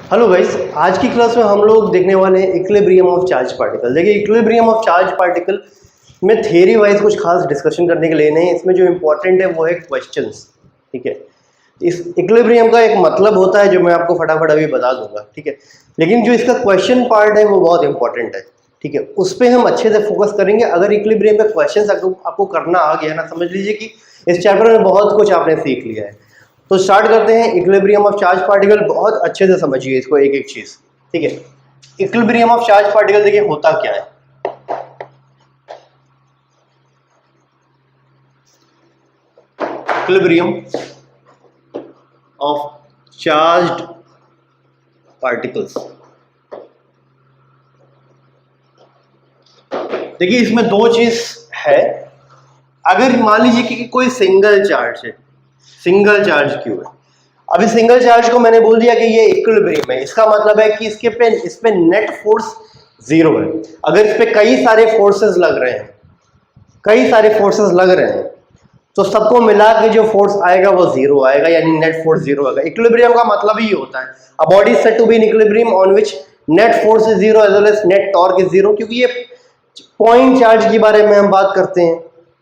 Hello guys, आज की class में हम लोग देखने वाले हैं इक्विलिब्रियम ऑफ चार्ज पार्टिकल। देखिए, इक्विलिब्रियम ऑफ चार्ज पार्टिकल में थ्योरी वाइज कुछ खास डिस्कशन करने के लिए नहीं, इसमें जो इम्पोर्टेंट है वो है क्वेश्चंस। ठीक है, इस इक्विलिब्रियम का एक मतलब होता है जो मैं आपको फटाफट अभी बता दूंगा। ठीक है, लेकिन जो इसका क्वेश्चन पार्ट है वो बहुत इंपॉर्टेंट है। ठीक है, उस पर हम अच्छे से फोकस करेंगे। अगर इक्विलिब्रियम का क्वेश्चन आपको करना आ गया ना, समझ लीजिए कि इस चैप्टर में बहुत कुछ आपने सीख लिया है। तो स्टार्ट करते हैं। इक्विलिब्रियम ऑफ चार्ज पार्टिकल बहुत अच्छे से समझिए इसको, एक एक चीज। ठीक है, इक्विलिब्रियम ऑफ चार्ज पार्टिकल देखिए होता क्या है। इक्विलिब्रियम ऑफ चार्ज्ड पार्टिकल्स, देखिए इसमें दो चीज है। अगर मान लीजिए कि कोई सिंगल चार्ज है, सिंगल चार्ज क्यू है। अभी सिंगल चार्ज को मैंने बोल दिया कि ये इक्विलिब्रियम है, इसका मतलब है कि इस पे नेट फोर्स जीरो है। अगर इस पे कई सारे फोर्सेस लग रहे हैं, तो सबको मिला के जो फोर्स आएगा वो जीरो आएगा, यानी नेट फोर्स जीरो आएगा। इक्विलिब्रियम का मतलब ही होता है a body is said to be in equilibrium on which net force is zero as well as net torque is zero. क्योंकि ये पॉइंट चार्ज के बारे में हम बात करते हैं,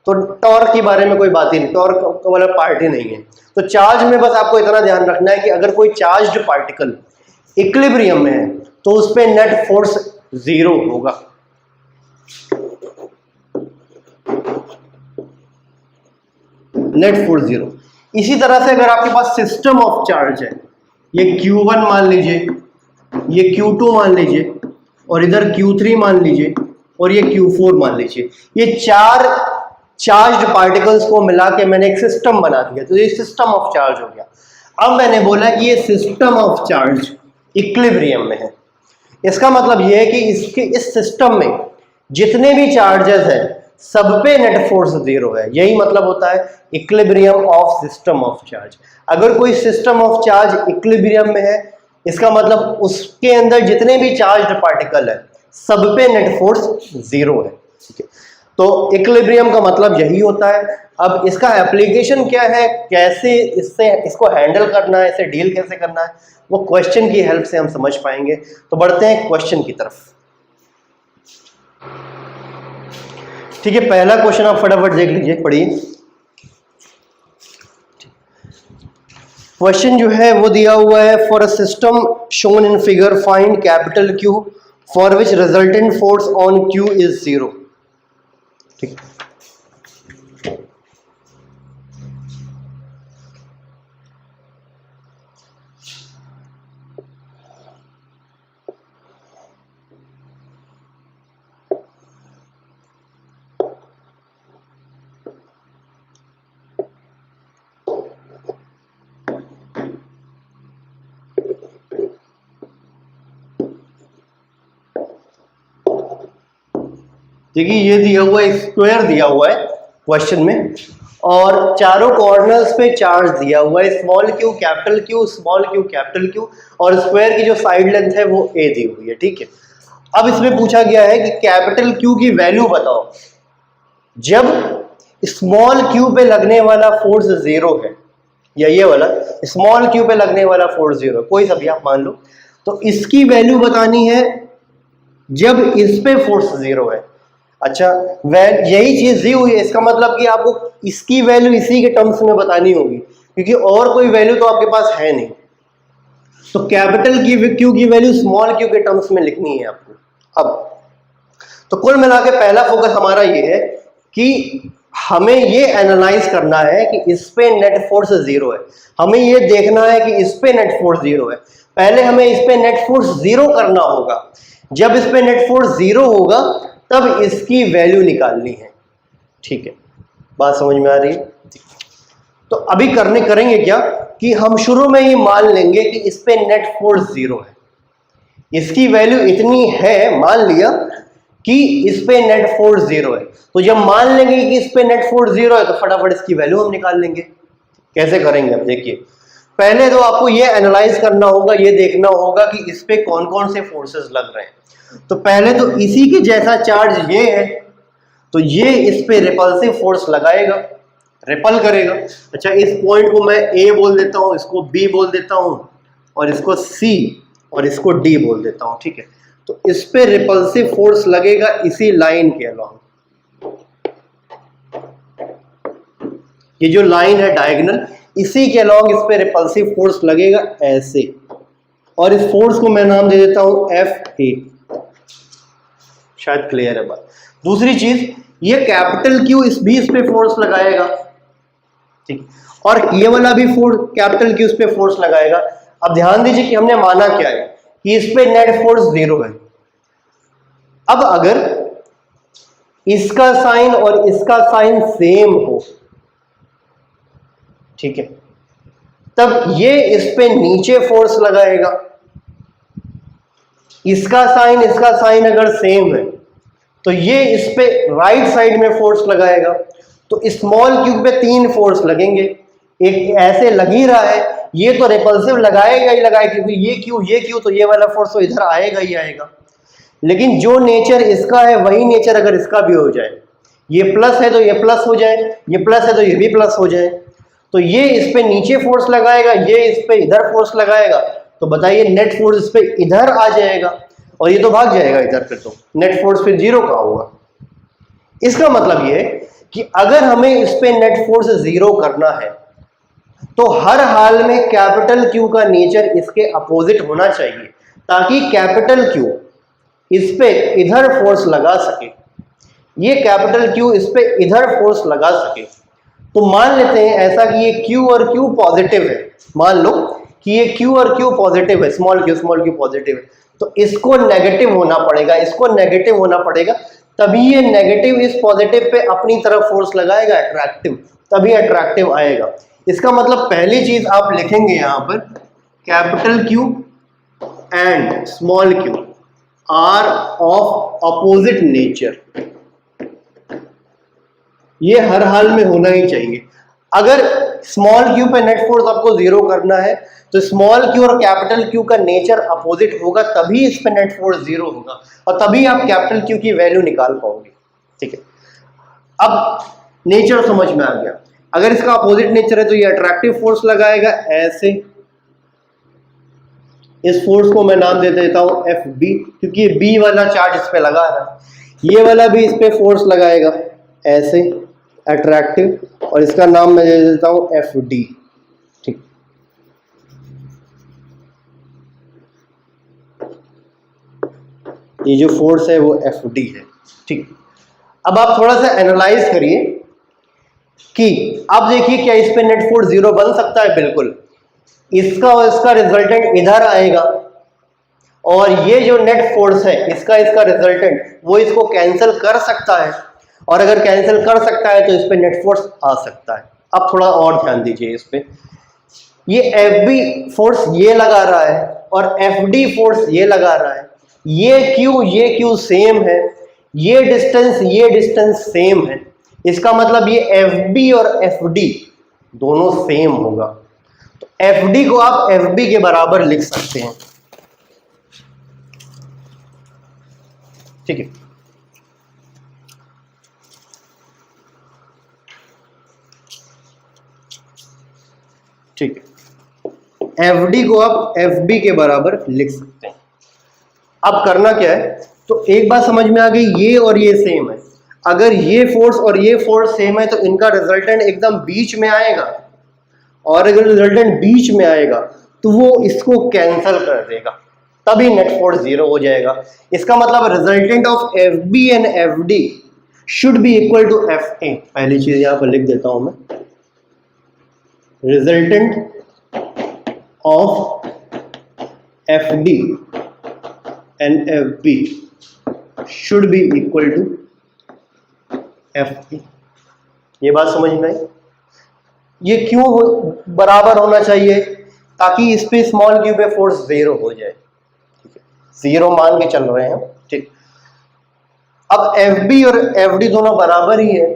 तो टॉर्क के बारे में कोई बात ही नहीं, टॉर्क वाला पार्ट ही नहीं है। तो चार्ज में बस आपको इतना ध्यान रखना है कि अगर कोई चार्ज्ड पार्टिकल इक्विलिब्रियम में है तो उस पे नेट फोर्स जीरो होगा। Net force zero. इसी तरह से अगर आपके पास सिस्टम ऑफ चार्ज है, ये Q1 मान लीजिए, ये Q2 मान लीजिए, और इधर Q3 मान लीजिए, और ये Q4 मान लीजिए, ये चार चार्ज्ड पार्टिकल्स को मिला के मैंने एक सिस्टम बना दिया, तो ये सिस्टम ऑफ चार्ज हो गया। अब मैंने बोला कि ये सिस्टम ऑफ चार्ज इक्विलिब्रियम में है। इसका मतलब ये है कि इस सिस्टम में जितने भी चार्जेस हैं सब पे नेट फोर्स जीरो है। यही मतलब होता है equilibrium of system of charge. अगर कोई सिस्टम ऑफ चार्ज इक्विलिब्रियम में है, इसका मतलब उसके अंदर जितने भी चार्ज्ड पार्टिकल है सब पे नेट फोर्स जीरो है। ठीक है, तो इक्विलिब्रियम का मतलब यही होता है। अब इसका एप्लीकेशन क्या है, कैसे इसको हैंडल करना है, इसे डील कैसे करना है, वो क्वेश्चन की हेल्प से हम समझ पाएंगे। तो बढ़ते हैं क्वेश्चन की तरफ। ठीक है, पहला क्वेश्चन आप फटाफट देख लीजिए, पढ़िए। क्वेश्चन जो है वो दिया हुआ है, for a system shown in figure find capital Q for which resultant force on Q is zero. ठीक, देखिए ये दिया हुआ है, स्क्वायर दिया हुआ है क्वेश्चन में, और चारों कॉर्नर्स पे चार्ज दिया हुआ है, small Q capital Q, small Q capital Q, और स्क्वायर की जो साइड लेंथ है वो a दी हुई है। ठीक है, अब इसमें पूछा गया है कि कैपिटल क्यू की वैल्यू बताओ जब स्मॉल क्यू पे लगने वाला फोर्स जीरो है, या ये वाला स्मॉल क्यू पे लगने वाला फोर्स जीरो, कोई सा भी आप मान लो, तो इसकी वैल्यू बतानी है जब इस पे फोर्स जीरो है। अच्छा, यही चीज दी हुई है, इसका मतलब कि आपको इसकी वैल्यू इसी के टर्म्स में बतानी होगी, क्योंकि और कोई वैल्यू तो आपके पास है नहीं। तो कैपिटल क्यू की वैल्यू स्मॉल क्यू के टर्म्स में लिखनी है आपको। अब तो कुल मिला के पहला फोकस हमारा ये है कि हमें ये एनालाइज करना है कि इस पे नेट फोर्स जीरो है। हमें ये देखना है कि इस पे नेट फोर्स जीरो है। पहले हमें इस पे नेट फोर्स जीरो करना होगा। जब इस पे नेट फोर्स जीरो होगा तब इसकी वैल्यू निकालनी है। ठीक है, बात समझ में आ रही है? तो अभी करेंगे क्या कि हम शुरू में ही मान लेंगे कि इस पे नेट फोर्स जीरो है, इसकी वैल्यू इतनी है, मान लिया कि इस पे नेट फोर्स जीरो है। तो जब मान लेंगे कि इस पे नेट फोर्स जीरो है तो फटाफट इसकी वैल्यू हम निकाल लेंगे। कैसे करेंगे, अब देखिए। पहले तो आपको ये एनालाइज करना होगा, ये देखना होगा कि इस पे कौन कौन से फोर्सेस लग रहे हैं। तो पहले तो इसी के जैसा चार्ज ये है, तो ये इस पे रिपल्सिव फोर्स लगाएगा, रिपल करेगा। अच्छा, इस पॉइंट को मैं A बोल देता हूं, इसको B बोल देता हूं, और इसको C और इसको डी बोल देता हूं, ठीक है। तो इस पे रिपल्सिव फोर्स लगेगा इसी लाइन के अलॉन्ग, ये जो लाइन है डायगोनल, इसी के अलॉन्ग इस पे रिपल्सिव फोर्स लगेगा ऐसे, और इस फोर्स को मैं नाम दे देता हूं एफ ए। शायद क्लियर है बात। दूसरी चीज, ये कैपिटल क्यू इस पे फोर्स लगाएगा, ठीक, और ये वाला भी फोर्स कैपिटल क्यू इस पे फोर्स लगाएगा। अब ध्यान दीजिए कि हमने माना क्या है कि इस पे नेट फोर्स 0 है। अब अगर इसका साइन और इसका साइन सेम हो, ठीक है, तब ये इस पे नीचे फोर्स लगाएगा। इसका साइन अगर सेम है तो ये इस पे राइट साइड में फोर्स लगाएगा। तो स्मॉल क्यू पे 3 फोर्स लगेंगे, एक ऐसे लग ही रहा है, ये तो रिपल्सिव लगाएगा ही लगाएगा, क्योंकि ये क्यू तो ये वाला फोर्स तो इधर आएगा ही आएगा। लेकिन जो नेचर इसका है वही नेचर अगर इसका भी हो जाए, ये प्लस है तो ये प्लस हो जाए, ये प्लस है तो ये भी प्लस हो जाए, तो ये इस पे नीचे फोर्स लगाएगा, ये इस पे इधर फोर्स लगाएगा, तो बताइए नेट फोर्स इस पे इधर आ जाएगा और ये तो भाग जाएगा इधर, फिर तो नेट फोर्स फिर 0 कहां होगा। इसका मतलब ये है कि अगर हमें इस पे नेट फोर्स 0 करना है तो हर हाल में कैपिटल क्यू का नेचर इसके अपोजिट होना चाहिए, ताकि कैपिटल क्यू इस पे इधर फोर्स लगा सके, ये कैपिटल क्यू इस पे इधर फोर्स लगा सके। तो मान लेते हैं ऐसा कि ये क्यू और क्यू पॉजिटिव है, मान लो कि ये क्यू और क्यू पॉजिटिव है, स्मॉल क्यू पॉजिटिव है, तो इसको नेगेटिव होना पड़ेगा, इसको नेगेटिव होना पड़ेगा, तभी ये नेगेटिव इस पॉजिटिव पे अपनी तरफ फोर्स लगाएगा, अट्रैक्टिव, तभी अट्रैक्टिव आएगा। इसका मतलब पहली चीज आप लिखेंगे यहां पर, capital Q and small Q R of opposite nature, ये हर हाल में होना ही चाहिए। अगर स्मॉल क्यू पे नेट फोर्स आपको 0 करना है तो स्मॉल क्यू और कैपिटल क्यू का नेचर अपोजिट होगा, तभी इस पे नेट फोर्स 0 होगा और तभी आप कैपिटल क्यू की वैल्यू निकाल पाओगे, ठीक है। अब नेचर समझ में आ गया। अगर इसका अपोजिट नेचर है तो ये अट्रैक्टिव फोर्स लगाएगा ऐसे, इस फोर्स को मैं नाम दे देता हूं एफ बी, क्योंकि ये बी वाला चार्ज इस पे लगा रहा है। ये वाला भी इस पे फोर्स लगाएगा ऐसे, अट्रैक्टिव, और इसका नाम मैं दे देता हूं एफ डी, ठीक। ये जो फोर्स है वो एफ डी है, ठीक। अब आप थोड़ा सा एनालाइज करिए कि अब देखिए क्या इस पे नेट फोर्स 0 बन सकता है? बिल्कुल। इसका और इसका रिजल्टेंट इधर आएगा और ये जो नेट फोर्स है इसका रिजल्टेंट वो इसको कैंसिल कर सकता है, और अगर कैंसिल कर सकता है तो इस पे नेट फोर्स आ सकता है। अब थोड़ा और ध्यान दीजिए इस पे, ये एफ बी फोर्स ये लगा रहा है और एफ डी फोर्स ये लगा रहा है, ये क्यू सेम है, ये डिस्टेंस सेम है, इसका मतलब ये एफ बी और एफ डी दोनों सेम होगा। तो एफ डी को आप एफ बी के बराबर लिख सकते हैं, ठीक है। ठीक है, एफ डी को आप एफ बी के बराबर लिख सकते हैं। अब करना क्या है, तो एक बात समझ में आ गई, ये और ये सेम है। अगर ये फोर्स और ये फोर्स सेम है तो इनका रिजल्टेंट एकदम बीच में आएगा, और अगर रिजल्टेंट बीच में आएगा तो वो इसको कैंसिल कर देगा, तभी नेट फोर्स 0 हो जाएगा। इसका मतलब resultant of F B and F D should be equal to F A. पहली चीज यहां पर लिख देता हूं मैं, resultant of F D and F B should be equal to F A. ये बात समझ में आई? ये क्यों बराबर होना चाहिए? ताकि इस पे स्मॉल क्यू पे फोर्स 0 हो जाए, ठीक है, 0 मान के चल रहे हैं, ठीक। अब एफ बी और एफ डी दोनों बराबर ही है,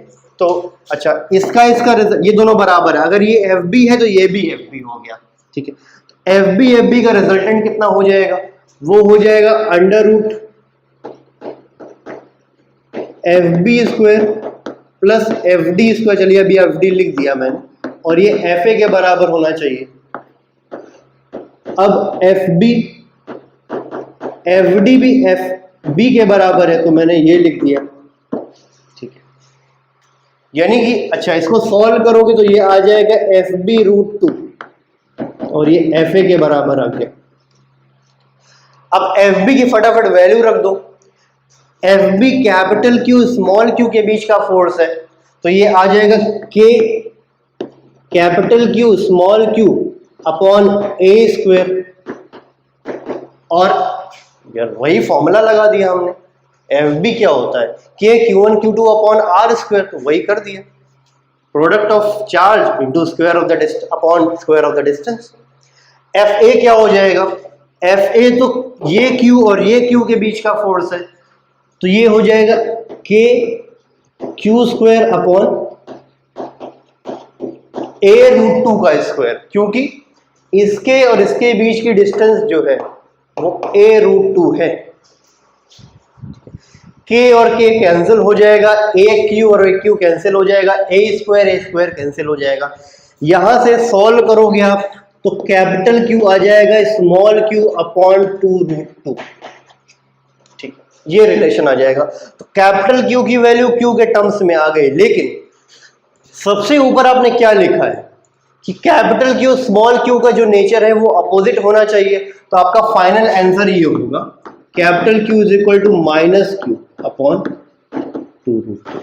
तो अच्छा इसका ये दोनों बराबर है, अगर ये एफ बी है तो ये भी एफ बी हो गया, ठीक है। एफ बी का रिजल्टेंट कितना हो जाएगा? वो हो जाएगा under root F B square plus F D square, चलिए अभी एफ डी लिख दिया मैंने, और ये एफ ए के बराबर होना चाहिए। अब एफ बी FD भी FB के बराबर है, तो मैंने ये लिख दिया, ठीक है। यानी कि अच्छा इसको सॉल्व करोगे तो ये आ जाएगा FB√2 और ये FA के बराबर आ गया। अब FB की फटाफट वैल्यू रख दो। FB capital Q small q के बीच का फोर्स है, तो ये आ जाएगा K capital Q small q upon A square, और यार वही फॉर्मूला लगा दिया हमने। FB क्या होता है K Q1 Q2 upon R square, तो वही कर दिया, product of charge into square of the distance upon square of the distance. FA क्या हो जाएगा, FA तो ये Q और ये Q के बीच का फोर्स है, तो ये हो जाएगा K Q square upon A√2 का स्क्वायर, क्योंकि इसके और इसके बीच की डिस्टेंस जो है वो A√2 है। K और K कैंसिल हो जाएगा, AQ और AQ कैंसिल हो जाएगा, A स्क्वायर कैंसिल हो जाएगा। यहां से सॉल्व करोगे आप तो कैपिटल Q आ जाएगा स्मॉल q अपॉन 2√2, ठीक, ये रिलेशन आ जाएगा। तो कैपिटल Q की वैल्यू Q के टर्म्स में आ गई, लेकिन सबसे ऊपर आपने क्या लिखा है कि कैपिटल Q स्मॉल q का जो नेचर है वो अपोजिट होना चाहिए, तो आपका फाइनल आंसर ये होगा capital Q is equal to minus Q upon 2√2।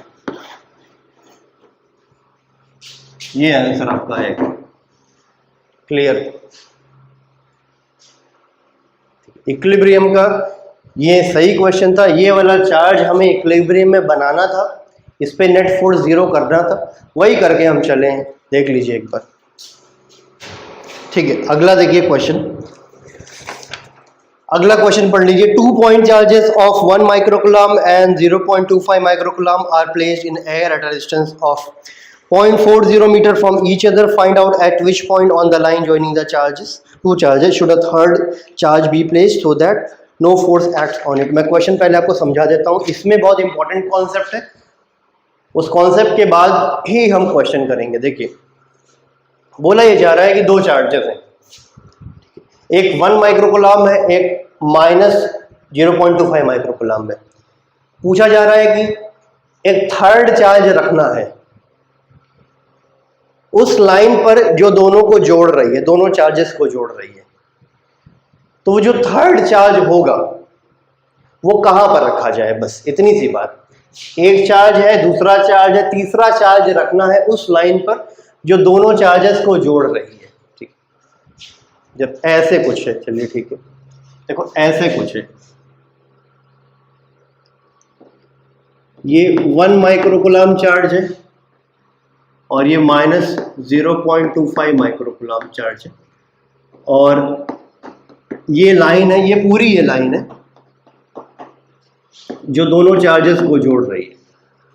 ये आंसर आपका है। क्लियर? इक्विलिब्रियम का ये सही क्वेश्चन था। ये वाला चार्ज हमें इक्विलिब्रियम में बनाना था, इस पे नेट फोर्स 0 करना था, वही करके हम चले हैं। देख लीजिए एक बार, ठीक है। अगला देखिए क्वेश्चन, अगला क्वेश्चन पढ़ लीजिए। 2 point charges of 1 microcoulomb and 0.25 microcoulomb are placed in air at a distance of 0.40 meter from each other. Find out at which point on the line joining the two charges should a third charge be placed so that no force acts on it. मैं question पहले आपको समझा देता हूँ, इसमें बहुत important concept है, उस कॉन्सेप्ट के बाद ही हम क्वेश्चन करेंगे। देखिए बोला ये जा रहा है कि दो चार्जेस हैं, एक 1 माइक्रोकूलम्ब है, एक -0.25 माइक्रोकूलम्ब है। पूछा जा रहा है कि एक थर्ड चार्ज रखना है उस लाइन पर जो दोनों को जोड़ रही है, दोनों चार्जेस को जोड़ रही है। तो वो जो थर्ड चार्ज होगा वो कहां पर रखा जाए, बस इतनी सी बात। एक चार्ज है, दूसरा चार्ज है, तीसरा चार्ज रखना है उस लाइन पर जो दोनों चार्जेस को जोड़ रही है, ठीक। जब ऐसे कुछ है, चलिए ठीक है, देखो ऐसे कुछ है, ये 1 माइक्रोकूलम्ब चार्ज है और ये -0.25 माइक्रोकूलम्ब चार्ज है, और ये लाइन है, ये पूरी ये लाइन है जो दोनों चार्जेस को जोड़ रही है।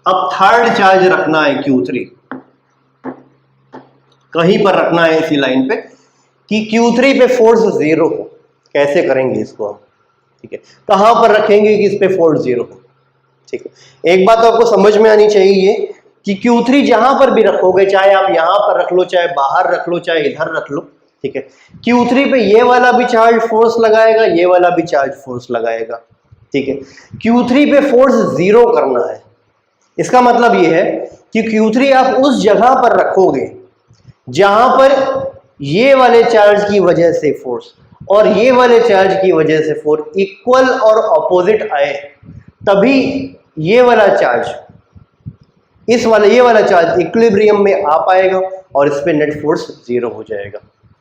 अब थर्ड चार्ज रखना है Q3, कहीं पर रखना है इसी लाइन पे कि Q3 पे फोर्स 0 हो। कैसे करेंगे इसको हम, ठीक है, कहां पर रखेंगे कि इस पे फोर्स 0 हो, ठीक है। एक बात तो आपको समझ में आनी चाहिए कि Q3 जहां पर भी रखोगे, चाहे आप यहां पर रख लो, चाहे बाहर रख लो, चाहे इधर रख लो, ठीक है, Q3 पे ये वाला भी चार्ज फोर्स लगाएगा, ये वाला भी चार्ज फोर्स लगाएगा, ठीक है। Q3 पे फोर्स 0 करना है, इसका मतलब ये है कि Q3 आप उस जगह पर रखोगे जहां पर ये वाले चार्ज की वजह से फोर्स और ये वाले चार्ज की वजह से फोर्स इक्वल और ऑपोजिट आए, तभी ये वाला चार्ज ये वाला चार्ज इक्विलिब्रियम में आ पाएगा और इस पे नेट फोर्स 0 हो जाएगा,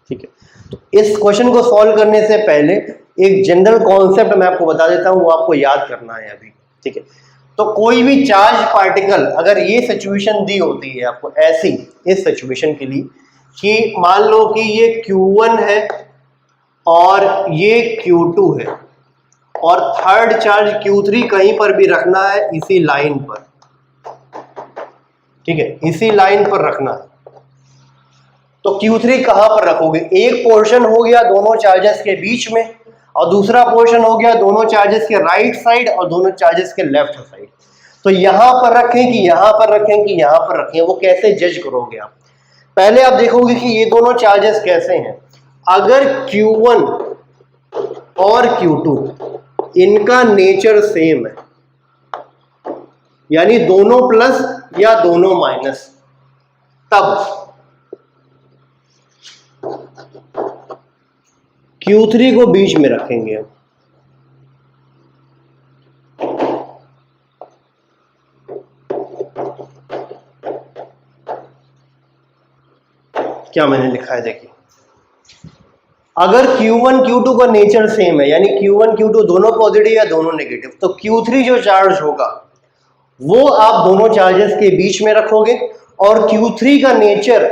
ठीक है। तो इस क्वेश्चन को सॉल्व करने से पहले एक जनरल कॉन्सेप्ट मैं आपको बता देता हूं, वो आपको याद करना है अभी, ठीक है। तो कोई भी चार्ज पार्टिकल, अगर ये सिचुएशन दी होती है आपको ऐसी, इस सिचुएशन के लिए कि मान लो कि ये Q1 है और ये Q2 है और थर्ड चार्ज Q3 कहीं पर भी रखना है इसी लाइन पर, ठीक है, इसी लाइन पर रखना है। तो Q3 कहां पर रखोगे? एक पोर्शन हो गया दोनों चार्जेस के बीच में और दूसरा पोर्शन हो गया दोनों चार्जेस के राइट साइड और दोनों चार्जेस के लेफ्ट साइड। तो यहां पर रखें कि यहां पर रखें कि यहां पर रखें, वो कैसे जज करोगे आप? पहले आप देखोगे कि ये दोनों चार्जेस कैसे हैं। अगर Q1 और Q2 इनका नेचर सेम है, यानी दोनों प्लस या दोनों माइनस, तब Q3 को बीच में रखेंगे हम। क्या मैंने लिखा है देखिए, अगर Q1 Q2 का नेचर सेम है, यानी Q1 Q2 दोनों पॉजिटिव या दोनों नेगेटिव, तो Q3 जो चार्ज होगा वो आप दोनों चार्जेस के बीच में रखोगे और Q3 का नेचर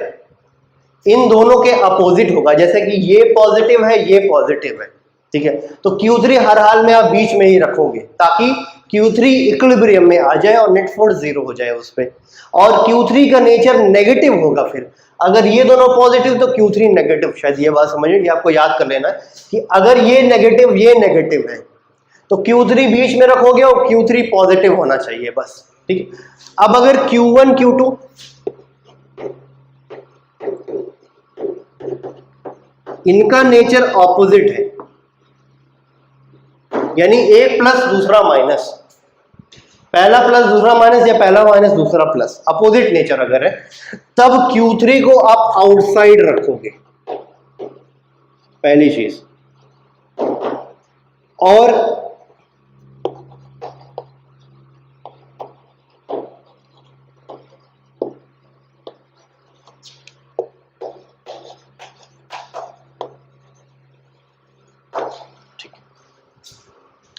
इन दोनों के अपोजिट होगा, जैसे कि ये पॉजिटिव है ये पॉजिटिव है, ठीक है। तो Q3 हर हाल में आप बीच में ही रखोगे ताकि Q3 इक्विलिब्रियम में आ जाए और नेट फोर्स जीरो हो जाए उस पे, और Q3 का नेचर नेगेटिव होगा। फिर अगर ये दोनों पॉजिटिव तो Q3 नेगेटिव, शायद ये बात समझिए, आपको याद कर लेना कि अगर ये नेगेटिव है तो Q3 बीच में रखोगे और Q3 पॉजिटिव होना चाहिए, बस, ठीक है। अब अगर Q1 Q2 इनका नेचर ऑपोजिट है, यानी एक प्लस दूसरा माइनस, पहला प्लस दूसरा माइनस या पहला माइनस दूसरा प्लस, अपोजिट नेचर अगर है, तब Q3 को आप आउटसाइड रखोगे, पहली चीज। और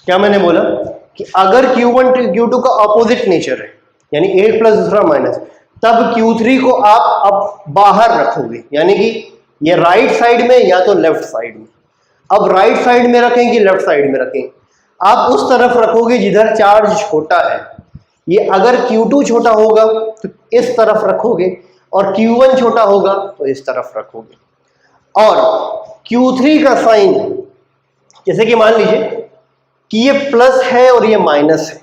क्या मैंने बोला कि अगर Q1 Q2 का ऑपोजिट नेचर है, यानी एक प्लस दूसरा माइनस, तब Q3 को आप अब बाहर रखोगे, यानी कि ये राइट साइड में या तो लेफ्ट साइड में। अब राइट साइड में रखें कि लेफ्ट साइड में रखें, आप उस तरफ रखोगे जिधर चार्ज छोटा है। ये अगर Q2 छोटा होगा तो इस तरफ रखोगे और Q1 छोटा होगा तो इस तरफ रखोगे। और Q3 का साइन, जैसे कि मान लीजिए कि ये प्लस है और ये माइनस है,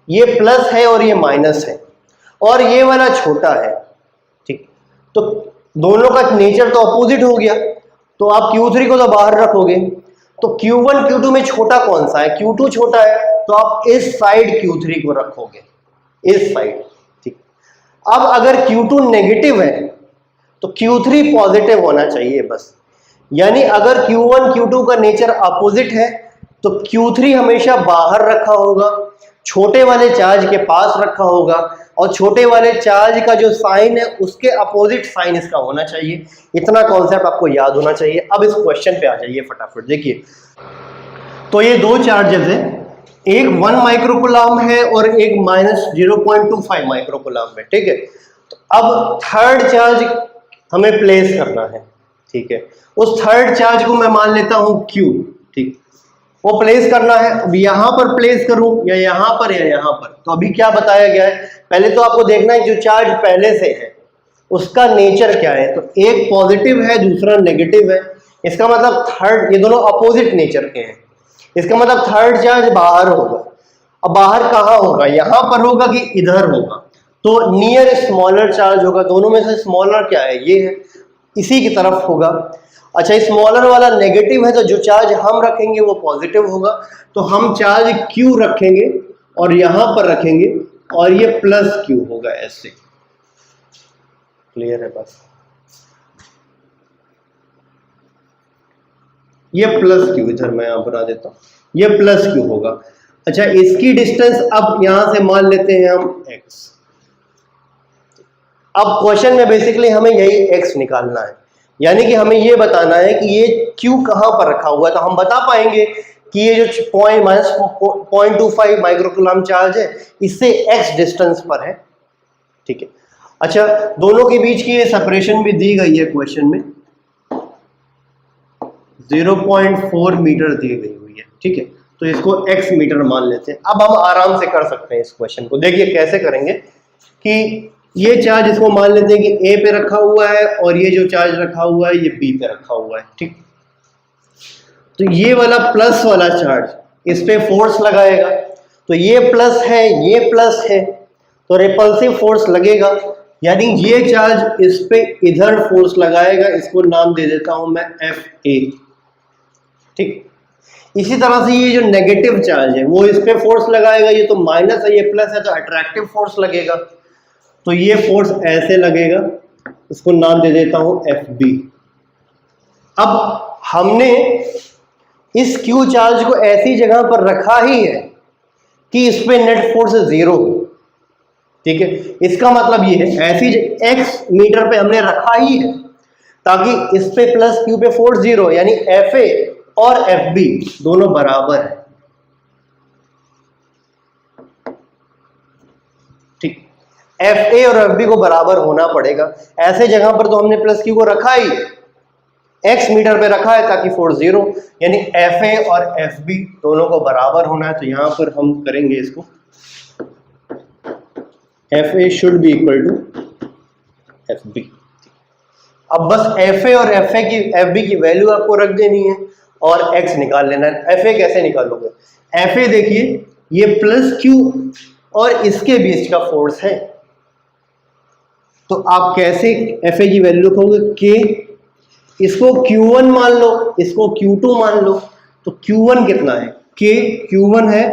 ये प्लस है और ये माइनस है, और ये वाला छोटा है, ठीक, तो दोनों का नेचर तो अपोजिट हो गया, तो आप Q3 को तो बाहर रखोगे। तो Q1 Q2 में छोटा कौन सा है? Q2 छोटा है, तो आप इस साइड Q3 को रखोगे, इस साइड, ठीक। अब अगर Q2 नेगेटिव है तो Q3 पॉजिटिव होना चाहिए, बस। यानी अगर Q1 Q2 का नेचर अपोजिट है तो Q3 हमेशा बाहर रखा होगा, छोटे वाले चार्ज के पास रखा होगा, और छोटे वाले चार्ज का जो साइन है उसके अपोजिट साइन इसका होना चाहिए। इतना कॉन्सेप्ट आपको याद होना चाहिए। अब इस क्वेश्चन पे आ जाइए फटाफट, देखिए। तो ये दो चार्जेस है, एक 1 माइक्रोकूलम है और एक -0.25 माइक्रोकूलम है, ठीक है। तो अब थर्ड चार्ज हमें प्लेस करना है, ठीक है। उस थर्ड चार्ज को मैं मान लेता हूं Q, ठीक, वो प्लेस करना है। अब यहां पर प्लेस करूं या यहां पर या यहां पर, तो अभी क्या बताया गया है, पहले तो आपको देखना है जो चार्ज पहले से है उसका नेचर क्या है। तो एक पॉजिटिव है दूसरा नेगेटिव है, इसका मतलब थर्ड, ये दोनों अपोजिट नेचर के हैं, इसका मतलब थर्ड चार्ज बाहर होगा। अब बाहर कहाँ होगा, यहां पर होगा कि इधर होगा? तो नियर स्मॉलर चार्ज होगा। दोनों में से स्मॉलर क्या है, ये है, इसी की तरफ होगा। अच्छा, स्मॉलर वाला नेगेटिव है, तो जो चार्ज हम रखेंगे वो पॉजिटिव होगा। तो हम चार्ज Q रखेंगे और यहां पर रखेंगे और ये प्लस Q होगा, ऐसे। क्लियर है? बस ये प्लस Q, इधर मैं यहां बना देता हूं, ये प्लस Q होगा। अच्छा, इसकी डिस्टेंस अब यहां से मान लेते हैं हम x। अब क्वेश्चन में बेसिकली हमें यही x निकालना है, यानी कि हमें ये बताना है कि ये Q कहां पर रखा हुआ है। तो हम बता पाएंगे कि ये जो -0.25 माइक्रोकूलम चार्ज है इससे x डिस्टेंस पर है, ठीक है। अच्छा, दोनों के बीच की ये सेपरेशन भी दी गई है क्वेश्चन में, 0.4 मीटर दी गई हुई है, ठीक है। तो इसको x मीटर मान लेते हैं। अब हम आराम से कर सकते हैं इस क्वेश्चन को। देखिए कैसे करेंगे कि ये चार्ज इसको मान लेते हैं कि A पे रखा हुआ है और ये जो चार्ज रखा हुआ है ये B पे रखा हुआ है, ठीक। तो ये वाला प्लस वाला चार्ज इस पे फोर्स लगाएगा, तो ये प्लस है ये प्लस है, तो रिपल्सिव फोर्स लगेगा, यानी ये चार्ज इस पे इधर फोर्स लगाएगा। इसको नाम दे देता हूं मैं FA, ठीक। इसी तरह से ये जो नेगेटिव चार्ज है वो इस पे फोर्स लगाएगा, ये तो माइनस है ये प्लस है तो अट्रैक्टिव फोर्स लगेगा, तो ये फोर्स ऐसे लगेगा, इसको नाम दे देता हूं FB। अब हमने इस Q चार्ज को ऐसी जगह पर रखा ही है कि इस पे नेट फोर्स 0, ठीक है। इसका मतलब ये है ऐसी x मीटर पे हमने रखा ही है ताकि इस पे प्लस Q पे फोर्स 0, यानी FA और FB दोनों बराबर है, ठीक। FA और FB को बराबर होना पड़ेगा, ऐसे जगह पर तो हमने प्लस Q को रखा ही, x मीटर पे रखा है ताकि फोर्स 0, यानी FA और FB दोनों को बराबर होना है। तो यहां पर हम करेंगे इसको FA should be equal to FB। अब बस FA और FB की वैल्यू आपको रख देनी है और x निकाल लेना है। FA कैसे निकालोगे? FA देखिए ये प्लस Q और इसके बीच का फोर्स है, तो आप कैसे FA की वैल्यू रखोगे? K, इसको Q1 मान लो, इसको Q2 मान लो, तो Q1 कितना है? Q1 है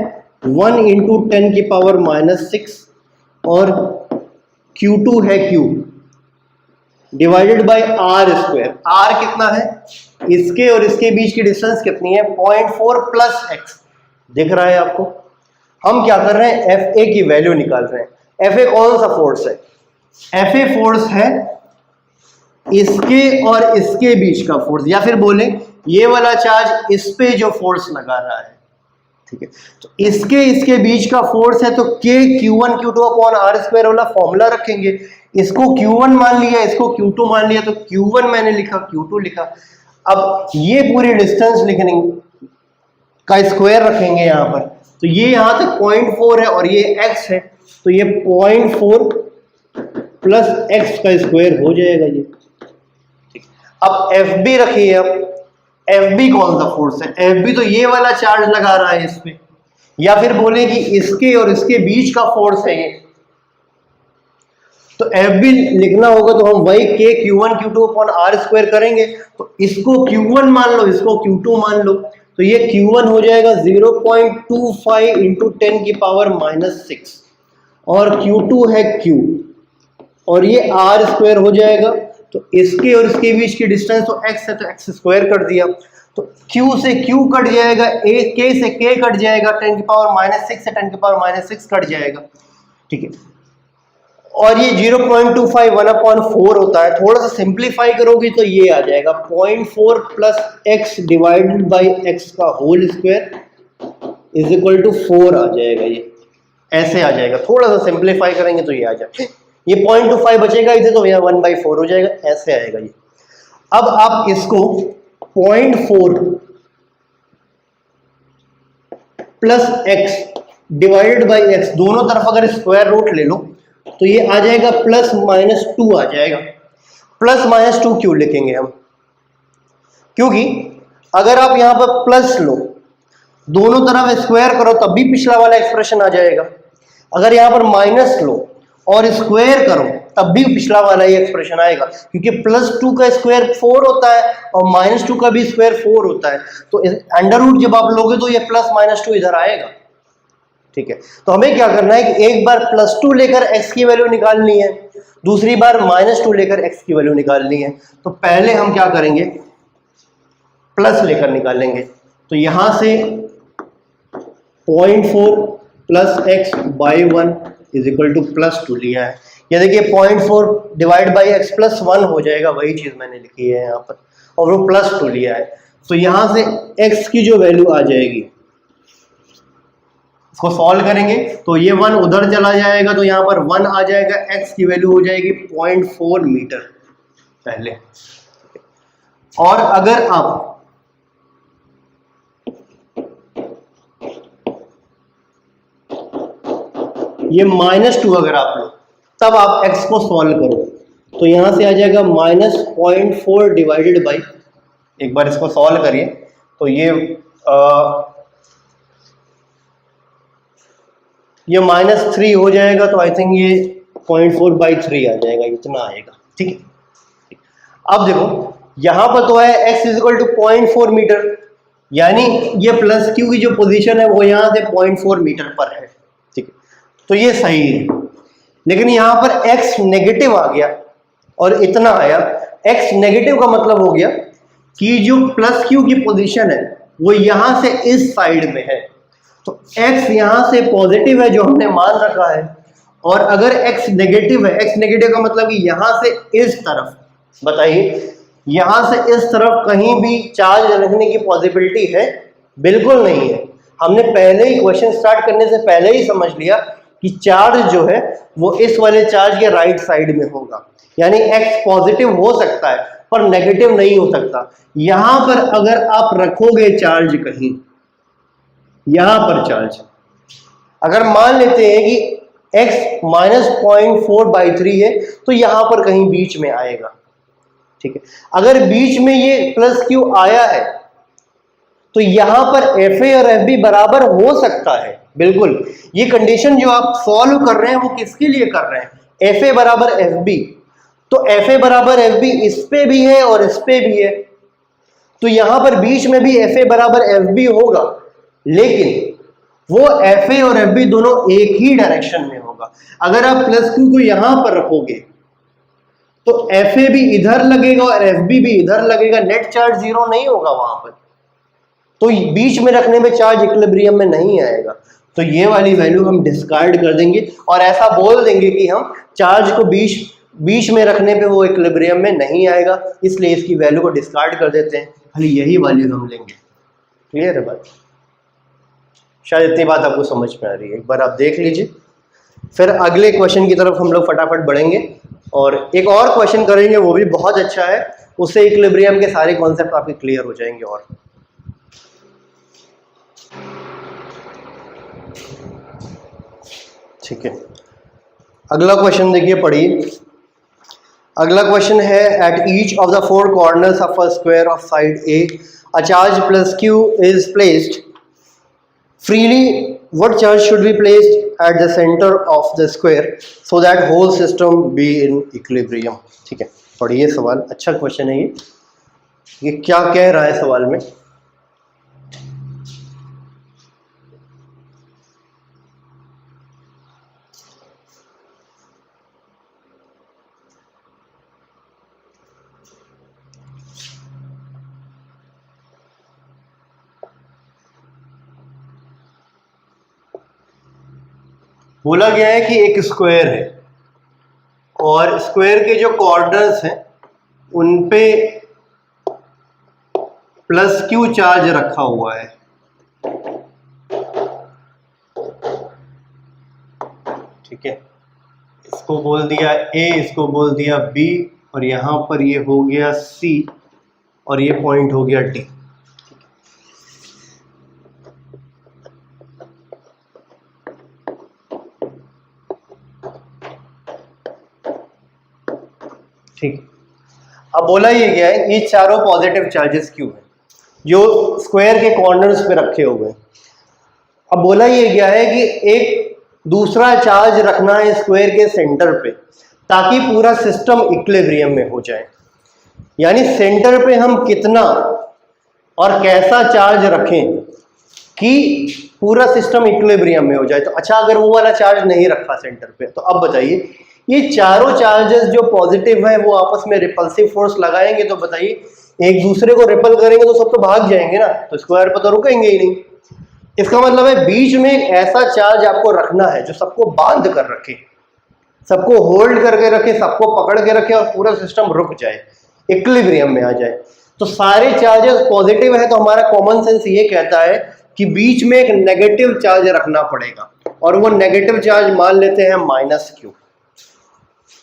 1 इंटू 10 की पावर -6 और Q2 है Q divided by R square. R कितना है? इसके और इसके बीच की डिस्टेंस कितनी है? 0.4 प्लस x, दिख रहा है आपको। हम क्या कर रहे हैं? FA की वैल्यू निकाल रहे हैं। FA कौन सा फोर्स है? FA फोर्स है इसके और इसके बीच का फोर्स, या फिर बोले ये वाला चार्ज इस पे जो फोर्स लगा रहा है, ठीक है। तो इसके बीच का फोर्स है, तो K Q1 Q2 upon R square वाला फॉर्मूला रखेंगे। इसको Q1 मान लिया, इसको Q2 मान लिया, तो Q1 मैंने लिखा, Q2 लिखा। अब ये पूरी डिस्टेंस लिखने का स्क्वायर रखेंगे यहाँ पर, तो ये यहाँ तक 0.4 है और ये x है, तो ये 0.4 प्लस x का स्क्वायर हो जाएगा ये, ठीक। अब FB रखिए। अब FB कौन सा फोर्स है? FB तो ये वाला चार्ज लगा रहा है इस पे, या फिर बोले कि इसके और इसके बीच का फोर्स है ये, तो FB लिखना होगा तो हम वही K Q1 Q2 upon R square करेंगे। तो इसको Q1 मान लो, इसको Q2 मान लो, तो ये Q1 हो जाएगा 0.25 इंटू 10 की पावर -6 और Q2 है Q और ये R स्क्वायर हो जाएगा। तो इसके और इसके बीच की डिस्टेंस तो x है, तो x स्क्वायर कर दिया, तो Q से Q कट जाएगा, K से K कट जाएगा, 10 की पावर -6 से 10 की पावर -6 कट जाएगा, ठीक है। और ये 0.25 1/4 होता है। थोड़ा सा सिंप्लीफाई करोगे तो ये आ जाएगा 0.4 plus x divided by x का whole square is equal to 4 आ जाएगा, ये ऐसे आ जाएगा। थोड़ा सा सिंप्लीफाई करेंगे तो ये आ जाएगा, ये 0.25 बचेगा इधर, तो यहाँ 1/4 हो जाएगा, ऐसे आएगा ये। अब आप इसको 0.4 plus x divided by x दोनों तरफ अगर स्क्वायर रूट ले लो तो ये आ जाएगा +-2 आ जाएगा। +-2 क्यों लिखेंगे हम? क्योंकि अगर आप यहां पर प्लस लो, दोनों तरफ स्क्वायर करो तब भी पिछला वाला एक्सप्रेशन आ जाएगा। अगर यहां पर माइनस लो और स्क्वायर करो तब भी पिछला वाला ही एक्सप्रेशन आएगा, क्योंकि +2 का स्क्वायर 4 होता है और -2 का भी स्क्वायर 4 होता है। तो अंडर रूट जब आप लोगे तो ये +-2 इधर आएगा, ठीक है। तो हमें क्या करना है कि एक बार +2 लेकर x की वैल्यू निकालनी है, दूसरी बार -2 लेकर x की वैल्यू निकालनी है। तो पहले हम क्या करेंगे? प्लस लेकर निकालेंगे। तो यहां से 0.4 plus x by 1 is equal to +2 लिया है। ये देखिए 0.4 डिवाइड बाई x +1 हो जाएगा, वही चीज मैंने लिखी है यहाँ पर, और वो +2 लिया है। तो यहां से x की जो वैल्यू आ जाएगी, इसको सॉल्व करेंगे तो ये 1 उधर चला जाएगा, तो यहाँ पर 1 आ जाएगा, x की वैल्यू हो जाएगी 0.4 मीटर पहले। और अगर आप ये -2 अगर आप लो तब आप x को सॉल्व करो, तो यहां से आ जाएगा -0.4 डिवाइडेड बाई, एक बार इसको सॉल्व करिए तो ये -3 हो जाएगा, तो आई थिंक ये 0.4/3 आ जाएगा, इतना आएगा, ठीक है। अब देखो यहां पर तो है x is equal to 0.4 metre, यानी ये प्लस क्यू की जो पोजीशन है वो यहाँ से 0.4 मीटर पर है, ठीक है, तो ये सही है। लेकिन यहाँ पर x नेगेटिव आ गया और इतना आया। x नेगेटिव का मतलब हो गया कि जो प्लस क्यू की पोजीशन है वो यहाँ से इस साइड में है, तो x यहाँ से पॉजिटिव है जो हमने मान रखा है, और अगर x नेगेटिव है, x नेगेटिव का मतलब कि यहाँ से इस तरफ, बताइए यहाँ से इस तरफ कहीं भी चार्ज रखने की पॉसिबिलिटी है? बिल्कुल नहीं है। हमने पहले ही क्वेश्चन स्टार्ट करने से पहले ही समझ लिया कि चार्ज जो है वो इस वाले चार्ज के राइट साइड में होगा, यानी x पॉजिटिव हो सकता है पर नेगेटिव नहीं हो सकता। यहां पर अगर आप रखोगे चार्ज कहीं, यहां पर चार्ज अगर मान लेते हैं कि x -0.4/3 है तो यहां पर कहीं बीच में आएगा, ठीक है। अगर बीच में ये प्लस क्यू आया है तो यहां पर FA और FB बराबर हो सकता है, बिल्कुल। ये कंडीशन जो आप सॉल्व कर रहे हैं वो किसके लिए कर रहे हैं? FA बराबर FB, तो FA बराबर FB इस पे भी है और इस पे भी है, तो यहां पर बीच में भी FA बराबर FB होगा, लेकिन वो FA और FB दोनों एक ही डायरेक्शन में होगा। अगर आप प्लस क्यू को यहां पर रखोगे तो FA भी इधर लगेगा और FB भी इधर लगेगा, नेट चार्ज जीरो नहीं होगा वहां पर, तो बीच में रखने में चार्ज इक्विलिब्रियम में नहीं आएगा। तो ये वाली वैल्यू हम डिस्कार्ड कर देंगे और ऐसा बोल देंगे कि हम चार्ज को बीच में रखने पे वो इक्विलिब्रियम में नहीं आएगा, इसलिए इसकी वैल्यू को डिस्कार्ड कर देते हैं, खाली यही वैल्यू हम लेंगे। क्लियर है बात? शायद इतनी बात आपको समझ में आ रही है। एक बार आप देख लीजिए, फिर अगले क्वेश्चन की तरफ हम लोग फटाफट बढ़ेंगे और एक और क्वेश्चन करेंगे, वो भी बहुत अच्छा है, उससे इक्विलिब्रियम के सारे कॉन्सेप्ट आपके क्लियर हो जाएंगे। और ठीक है, अगला क्वेश्चन देखिए, पढ़िए। अगला क्वेश्चन है, at each of the four corners of a square of side A a charge plus Q is placed freely. What charge should be placed at the center of the square so that whole system be in equilibrium? ठीक है, पढ़िए सवाल। अच्छा question है ये क्या कह रहा है सवाल में? बोला गया है कि एक स्क्वायर है और स्क्वायर के जो कॉर्नर्स हैं उन पे प्लस क्यू चार्ज रखा हुआ है, ठीक है। इसको बोल दिया A, इसको बोल दिया B, और यहां पर ये हो गया C और ये पॉइंट हो गया D। ठीक, अब बोला ये गया है ये चारों पॉजिटिव चार्जेस क्यों हैं जो स्क्वायर के कॉर्नर्स पे रखे हुए हैं। अब बोला ये गया है कि एक दूसरा चार्ज रखना है स्क्वायर के सेंटर पे ताकि पूरा सिस्टम इक्विलिब्रियम में हो जाए, यानी सेंटर पे हम कितना और कैसा चार्ज रखें कि पूरा सिस्टम इक्विलिब्रियम में हो जाए। तो अच्छा, अगर वो वाला चार्ज नहीं रखा सेंटर पे, तो अब बताइए ये चारों चार्जेस जो पॉजिटिव हैं वो आपस में रिपल्सिव फोर्स लगाएंगे, तो बताइए एक दूसरे को रिपल करेंगे तो सब तो भाग जाएंगे ना, तो स्क्वायर पर तो रुकेंगे ही नहीं। इसका मतलब है बीच में एक ऐसा चार्ज आपको रखना है जो सबको बांध कर रखे, सबको होल्ड करके रखे, सबको पकड़ के रखे और पूरा सिस्टम रुक जाए, इक्विलिब्रियम में आ जाए। तो सारे चार्जेस पॉजिटिव है तो हमारा कॉमन सेंस ये कहता है कि बीच में एक नेगेटिव चार्ज रखना पड़ेगा, और वो नेगेटिव चार्ज मान लेते हैं माइनस क्यू।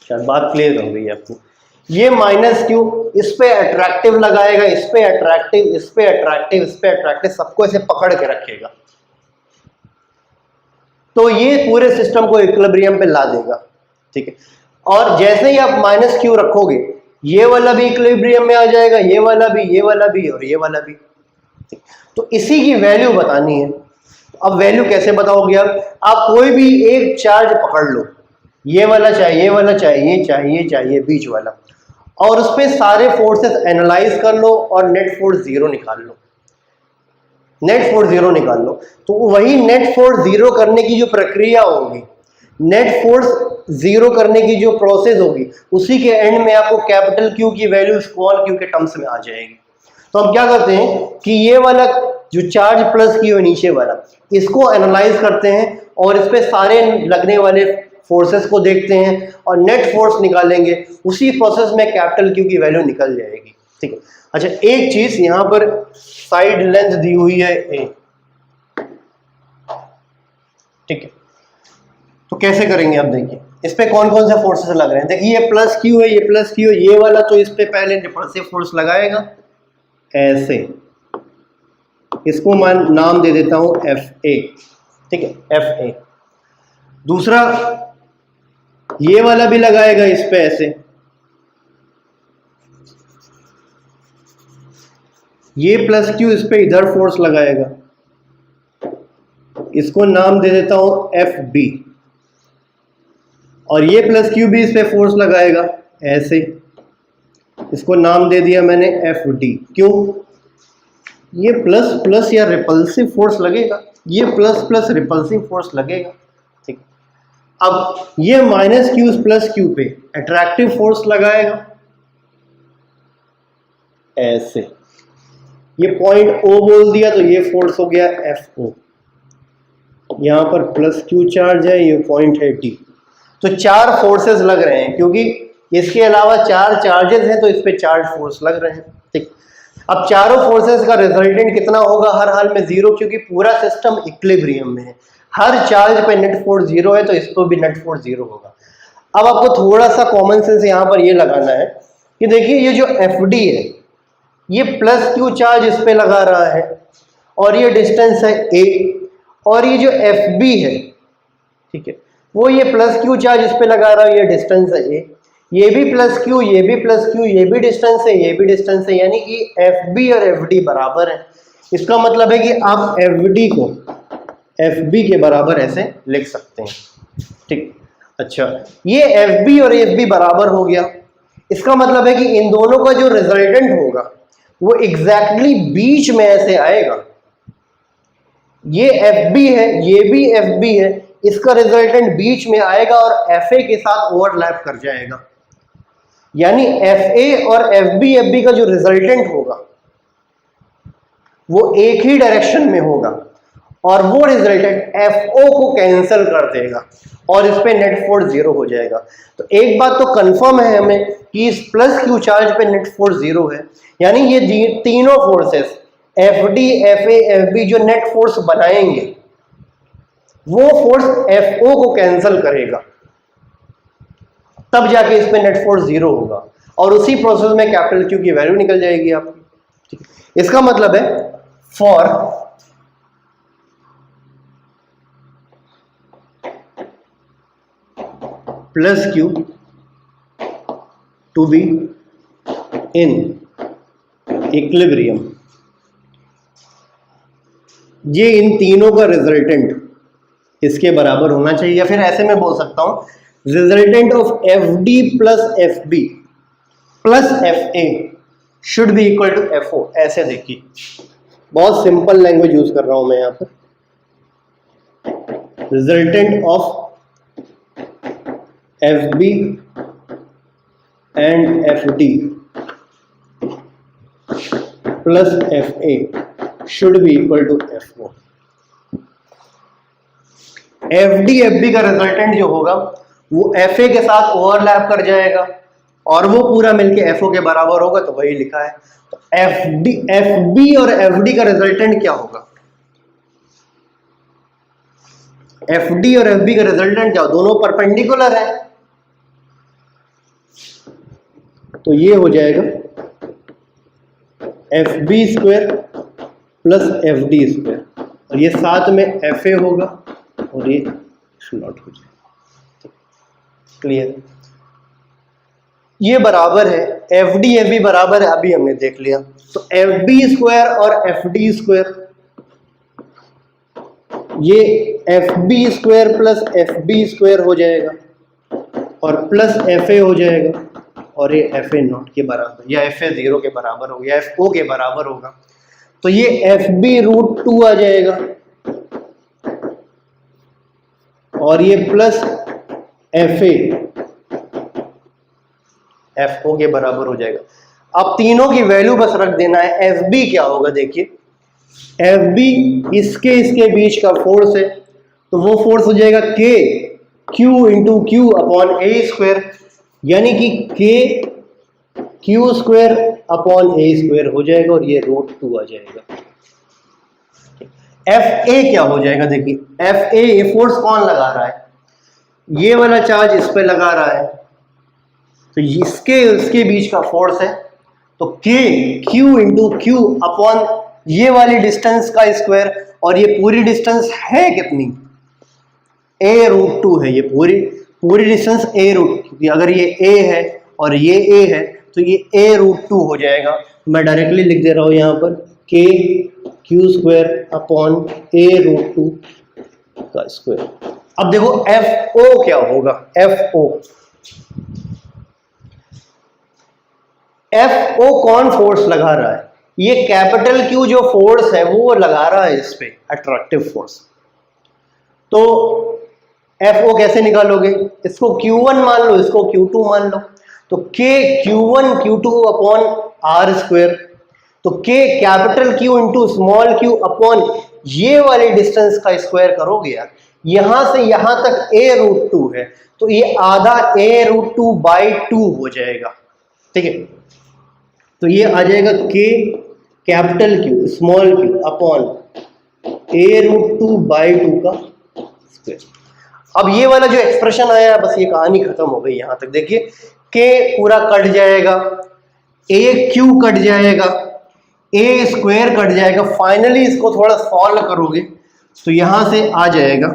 शायद बात क्लियर हो गई है आपको। ये माइनस क्यू इस पे अट्रैक्टिव लगाएगा, इस पे अट्रैक्टिव, इस पे अट्रैक्टिव, इस पे अट्रैक्टिव, सबको ऐसे पकड़ के रखेगा, तो ये पूरे सिस्टम को इक्विलिब्रियम पे ला देगा, ठीक है। और जैसे ही आप माइनस क्यू रखोगे ये वाला भी इक्विलिब्रियम में आ जाएगा, ये वाला भी, ये वाला भी और ये वाला भी, ठीक। तो इसी की वैल्यू बतानी है। अब वैल्यू कैसे बताओगे? आप कोई भी एक चार्ज पकड़ लो, ये वाला चाहिए, ये वाला चाहिए, चाहिए चाहिए बीच वाला, और उस पर सारे फोर्सेस एनालाइज कर लो और नेट फोर्स जीरो निकाल लो। नेट फोर्स जीरो निकाल लो। तो वही नेट फोर्स जीरो करने की जो प्रक्रिया होगी, नेट फोर्स जीरो करने की जो प्रोसेस होगी, उसी के एंड में आपको कैपिटल क्यू की वैल्यू स्मॉल क्यू के टर्म्स में आ जाएगी। तो हम क्या करते हैं कि ये वाला जो चार्ज प्लस क्यू है नीचे वाला, इसको एनालाइज करते हैं और इस पे सारे लगने वाले फोर्सेस को देखते हैं और नेट फोर्स निकालेंगे। उसी प्रोसेस में कैपिटल क्यू की वैल्यू निकल जाएगी। ठीक है। अच्छा, एक चीज यहां पर साइड लेंथ दी हुई है ए। ठीक है, तो कैसे करेंगे अब देखिए इस पे कौन कौन से फोर्सेस लग रहे हैं। देखिए ये प्लस क्यू है, ये प्लस क्यू है, ये वाला तो इस पे पहले रिपल्सिव फोर्स लगाएगा ऐसे, इसको मैं नाम दे देता हूं एफ ए। ठीक है, एफ ए। दूसरा ये वाला भी लगाएगा इस पे ऐसे, ये प्लस क्यू इस पे इधर फोर्स लगाएगा, इसको नाम दे देता हूं एफ बी। और ये प्लस क्यू भी इस पे फोर्स लगाएगा ऐसे, इसको नाम दे दिया मैंने एफ डी। क्यों? ये प्लस प्लस या रिपल्सिव फोर्स लगेगा, ये प्लस प्लस रिपल्सिव फोर्स लगेगा। ठीक, अब ये माइनस क्यू प्लस क्यू पे अट्रैक्टिव फोर्स लगाएगा ऐसे, ये पॉइंट ओ बोल दिया तो ये फोर्स हो गया एफ ओ। यहां पर प्लस क्यू चार्ज है, ये पॉइंट है डी। तो चार फोर्सेस लग रहे हैं, क्योंकि इसके अलावा चार चार्जेस हैं तो इस पे चार्ज फोर्स लग रहे हैं। ठीक, अब चारों फोर्सेस का रिजल्टेंट कितना होगा? हर हाल में जीरो, क्योंकि पूरा सिस्टम इक्विलिब्रियम में है। हर चार्ज पे नेट फोर्स जीरो है तो इस पर भी नेट फोर्स जीरो होगा। अब आपको थोड़ा सा कॉमन सेंस यहाँ पर ये लगाना है कि देखिए ये जो एफ डी है, ये प्लस क्यू चार्ज इस पे लगा रहा है और ये डिस्टेंस है ए, और ये जो एफ बी है, ठीक है, वो ये प्लस क्यू चार्ज इस पे लगा रहा है, ये डिस्टेंस है ए, ये भी प्लस क्यू, ये भी प्लस क्यू, ये भी डिस्टेंस है, ये भी डिस्टेंस है, यानी कि एफ बी और एफ डी बराबर है। इसका मतलब है कि आप एफ डी को एफ बी के बराबर ऐसे लिख सकते हैं। ठीक, अच्छा, ये एफ बी और एफ बी बराबर हो गया, इसका मतलब है कि इन दोनों का जो रिजल्टेंट होगा वो एग्जैक्टली बीच में ऐसे आएगा। ये एफ बी है, ये भी एफ बी है, इसका रिजल्टेंट बीच में आएगा और एफ ए के साथ ओवरलैप कर जाएगा। यानी एफ ए और एफ बी का जो रिजल्टेंट होगा वो एक ही डायरेक्शन में होगा और वो रिजल्टेंट एफ ओ को कैंसिल कर देगा और इस पे नेट फोर्स जीरो हो जाएगा। तो एक बात तो कंफर्म है हमें कि इस प्लस क्यू चार्ज पे नेट फोर्स जीरो है, यानी ये तीनों forces F D, F A, F B जो नेट फोर्स बनाएंगे वो फोर्स एफ ओ को कैंसिल करेगा, तब जाके इस पे नेट फोर्स जीरो होगा और उसी प्रोसेस में कैपिटल क्यू की वैल्यू निकल जाएगी आपकी। इसका मतलब है for plus Q to be in equilibrium, ये इन तीनों का रिजल्टेंट इसके बराबर होना चाहिए, या फिर ऐसे में बोल सकता हूं resultant of F D plus F B plus F A should be equal to F O. ऐसे देखिए, बहुत सिंपल लैंग्वेज यूज कर रहा हूं मैं यहां पर। Resultant of F B and F D plus F A should be equal to F O. F D F B का रिजल्टेंट जो होगा वो एफ ए के साथ ओवरलैप कर जाएगा और वो पूरा मिलके एफ ओ के बराबर होगा, तो वही लिखा है। तो एफ बी और एफ डी का रिजल्टेंट क्या होगा? एफ डी और एफ बी का रिजल्टेंट क्या? दोनों परपेंडिकुलर है, तो ये हो जाएगा F B square plus F D square, और ये साथ में एफ ए होगा और ये नॉट हो जाएगा। क्लियर? ये बराबर है एफ डी एफ बी बराबर है, अभी हमने देख लिया। तो एफ बी स्क्वायर और एफ डी स्क्वायर, ये F B square plus F B square हो जाएगा और प्लस एफ ए हो जाएगा और ये एफ ए नॉट के बराबर या एफ ए जीरो के बराबर होगा या एफ ओ के बराबर होगा। तो ये FB√2 आ जाएगा और ये प्लस FA FO के बराबर हो जाएगा। अब तीनों की वैल्यू बस रख देना है। FB क्या होगा देखिए, FB इसके बीच का फोर्स है, तो वो फोर्स हो जाएगा K Q into Q upon A square, यानी कि K Q square upon A square हो जाएगा और ये √2 आ जाएगा। FA क्या हो जाएगा देखिए, FA ये फोर्स कौन लगा रहा है, ये वाला चार्ज इस पे लगा रहा है, तो इसके बीच का फोर्स है, तो K Q into Q upon ये वाली डिस्टेंस का स्क्वायर, और ये पूरी डिस्टेंस है कितनी, A√2 है, ये पूरी डिस्टेंस A√2, अगर ये A है और ये A है तो ये A√2 हो जाएगा। मैं डायरेक्टली लिख दे रहा हूं यहां पर K Q square upon A√2 का स्क्वायर। अब देखो FO क्या होगा, FO कौन फोर्स लगा रहा है, ये कैपिटल Q जो फोर्स है वो लगा रहा है इस पे अट्रैक्टिव फोर्स। तो FO कैसे निकालोगे, इसको Q1 मान लो, इसको Q2 मान लो, तो K Q1 Q2 upon R square, तो K capital Q into small q upon ये वाली डिस्टेंस का स्क्वायर करोगे यार, यहां से यहां तक A√2 है, तो ये आधा A√2/2 हो जाएगा, ठीक है। तो ये आ जाएगा K capital Q small q upon A√2/2 का स्क्वायर। अब ये वाला जो एक्सप्रेशन आया, बस ये कहानी खत्म हो गई यहां तक। देखिए K पूरा कट जाएगा, AQ कट जाएगा, A स्क्वायर कट जाएगा, फाइनली इसको थोड़ा सॉल्व करोगे तो यहां से आ जाएगा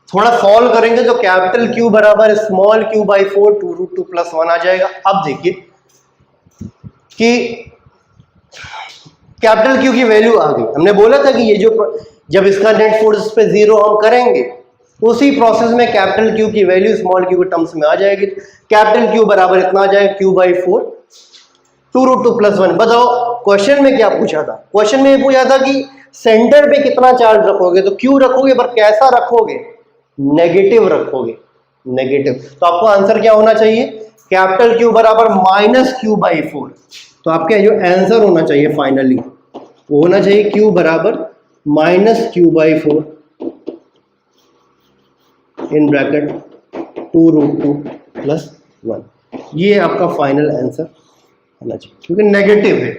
थोड़ा सॉल्व करेंगे तो कैपिटल Q बराबर स्मॉल q/4 2√2 + 1 आ जाएगा। अब देखिए कि कैपिटल Q की वैल्यू आ गई, हमने बोला था कि ये जो जब इसका नेट फोर्स पे 0 हम करेंगे उसी प्रोसेस में कैपिटल Q की वैल्यू स्मॉल q के टर्म्स में आ जाएगी। कैपिटल Q बराबर इतना आ जाएगा q/4 2√2 + 1। बताओ क्वेश्चन में क्या पूछा था, क्वेश्चन में ये पूछा था कि सेंटर पे कितना चार्ज रखोगे, तो Q रखोगे पर कैसा रखोगे, नेगेटिव रखोगे, नेगेटिव। तो आपको आंसर क्या होना चाहिए, कैपिटल Q बराबर -q/4। तो आपका जो आंसर होना चाहिए फाइनली वो होना चाहिए Q बराबर -q/4 इन ब्रैकेट 2√2 + 1। ये आपका फाइनल आंसर होना चाहिए क्योंकि नेगेटिव है।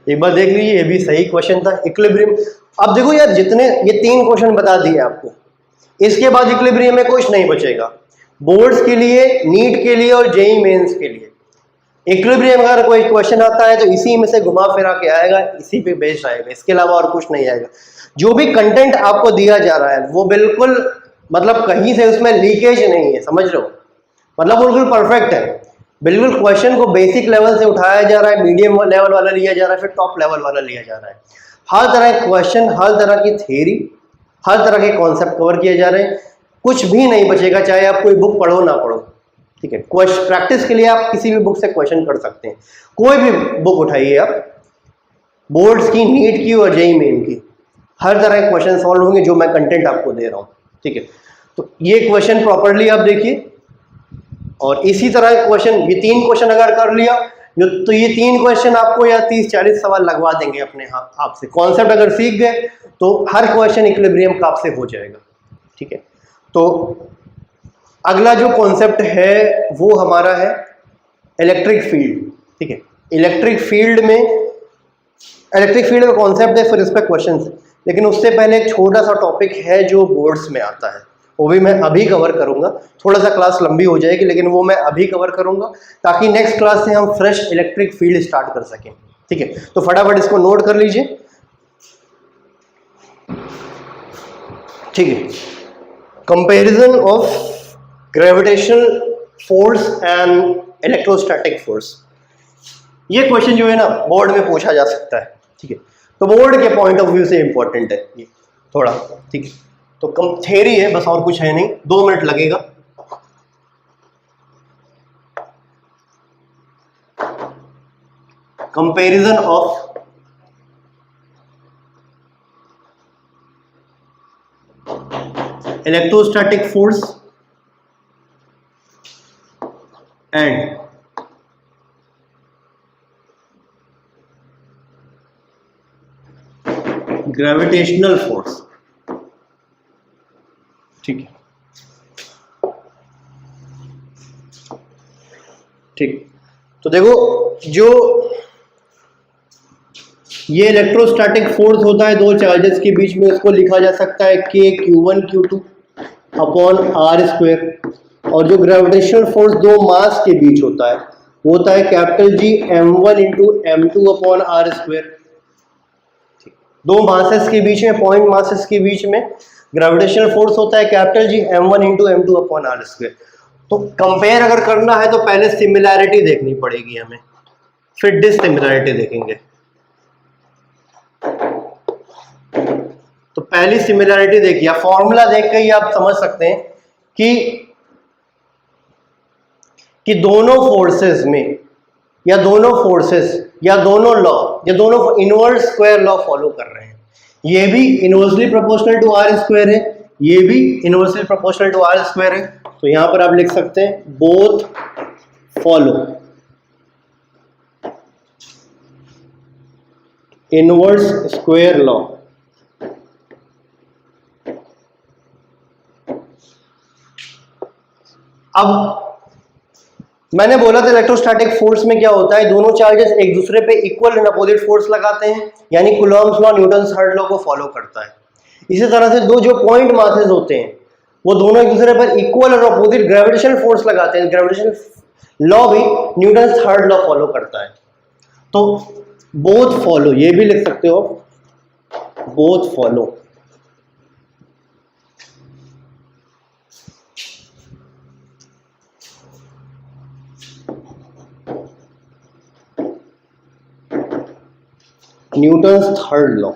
एक बार देख लीजिए, ये भी सही क्वेश्चन था, इक्विलिब्रियम। अब देखो यार, जितने ये 3 क्वेश्चन बता दिए आपको, इसके बाद इक्विलिब्रियम में कुछ नहीं बचेगा। बोर्ड्स के लिए, नीट के लिए और जेईई मेंस के लिए इक्विलिब्रियम अगर कोई क्वेश्चन आता है तो इसी में से घुमा फिरा के आएगा, इसी पे बेस्ड आएगा, इसके अलावा और कुछ नहीं आएगा। जो भी कंटेंट आपको दिया जा रहा है वो बिल्कुल मतलब कहीं से उसमें लीकेज नहीं है, समझ लो, मतलब बिल्कुल परफेक्ट है। बिल्कुल क्वेश्चन को बेसिक लेवल से उठाया जा रहा है, मीडियम लेवल वाला लिया जा रहा है, फिर टॉप लेवल वाला लिया जा रहा है। हर तरह के क्वेश्चन, हर तरह की थ्योरी, हर तरह के कॉन्सेप्ट कवर किए जा रहे हैं, कुछ भी नहीं बचेगा, चाहे आप कोई बुक पढ़ो ना पढ़ो, ठीक है। प्रैक्टिस के लिए आप किसी भी बुक से क्वेश्चन कर सकते हैं, कोई भी बुक उठाइए आप, बोर्ड्स की, नीट की और जेईई मेन की, हर तरह के क्वेश्चन सॉल्व होंगे जो मैं कंटेंट आपको दे रहा हूँ, ठीक है। तो ये क्वेश्चन प्रॉपर्ली आप देखिए, और इसी तरह क्वेश्चन, ये 3 क्वेश्चन अगर कर लिया तो ये 3 क्वेश्चन आपको या 30-40 सवाल लगवा देंगे अपने आप से। कॉन्सेप्ट अगर सीख गए तो हर क्वेश्चन इक्विलिब्रियम का आपसे हो जाएगा, ठीक है। तो अगला जो कॉन्सेप्ट है वो हमारा है इलेक्ट्रिक फील्ड, ठीक है। इलेक्ट्रिक फील्ड में का कॉन्सेप्ट है, फिर इस पर क्वेश्चन, लेकिन उससे पहले एक छोटा सा टॉपिक है जो बोर्ड्स में आता है, वो भी मैं अभी कवर करूंगा। थोड़ा सा क्लास लंबी हो जाएगी लेकिन वो मैं अभी कवर करूंगा ताकि नेक्स्ट क्लास से हम फ्रेश इलेक्ट्रिक फील्ड स्टार्ट कर सकें, ठीक है। तो फटाफट इसको नोट कर लीजिए, ठीक है। Comparison of gravitational force and electrostatic force, ये क्वेश्चन जो है ना बोर्ड में पूछा जा सकता है, ठीक है। तो बोर्ड के पॉइंट ऑफ व्यू से इंपॉर्टेंट है ये थोड़ा, ठीक है। तो कम थ्योरी है, बस और कुछ है नहीं, 2 मिनट लगेगा। Comparison of electrostatic force and gravitational force, ठीक है, ठीक। तो देखो जो ये इलेक्ट्रोस्टैटिक फोर्स होता है दो चार्जेस के बीच में, उसको लिखा जा सकता है k q1 q2 upon r square, और जो ग्रेविटेशनल फोर्स दो मास के बीच होता है वो होता है capital G m1 into m2 upon r square. दो मासेस के बीच में, पॉइंट मासेस के बीच में ग्रेविटेशनल फोर्स होता है capital G m1 into m2 upon r square. तो कंपेयर अगर करना है तो पहले सिमिलैरिटी देखनी पड़ेगी हमें, फिर डिसिमिलैरिटी देखेंगे। तो पहली सिमिलैरिटी देखिए, फॉर्मूला देख के ही आप समझ सकते हैं कि दोनों फोर्सेस में या दोनों फोर्सेस या दोनों लॉ या दोनों इनवर्स स्क्वायर लॉ फॉलो कर रहे हैं। ये भी inversely proportional to R square है, ये भी inversely proportional to R square है। तो यहां पर आप लिख सकते हैं both follow inverse square law. अब मैंने बोला था इलेक्ट्रोस्टैटिक फोर्स में क्या होता है, दोनों चार्जेस एक दूसरे पे इक्वल एंड अपोजिट फोर्स लगाते हैं, यानी Coulomb's law Newton's third law को फॉलो करता है। इसी तरह से दो जो पॉइंट मासेस होते हैं वो दोनों एक दूसरे पर इक्वल और अपोजिट ग्रेविटेशनल फोर्स लगाते हैं, ग्रेविटेशनल लॉ भी न्यूटन्स थर्ड लॉ फॉलो करता है। तो बोथ फॉलो, ये भी लिख सकते हो both follow Newton's third law.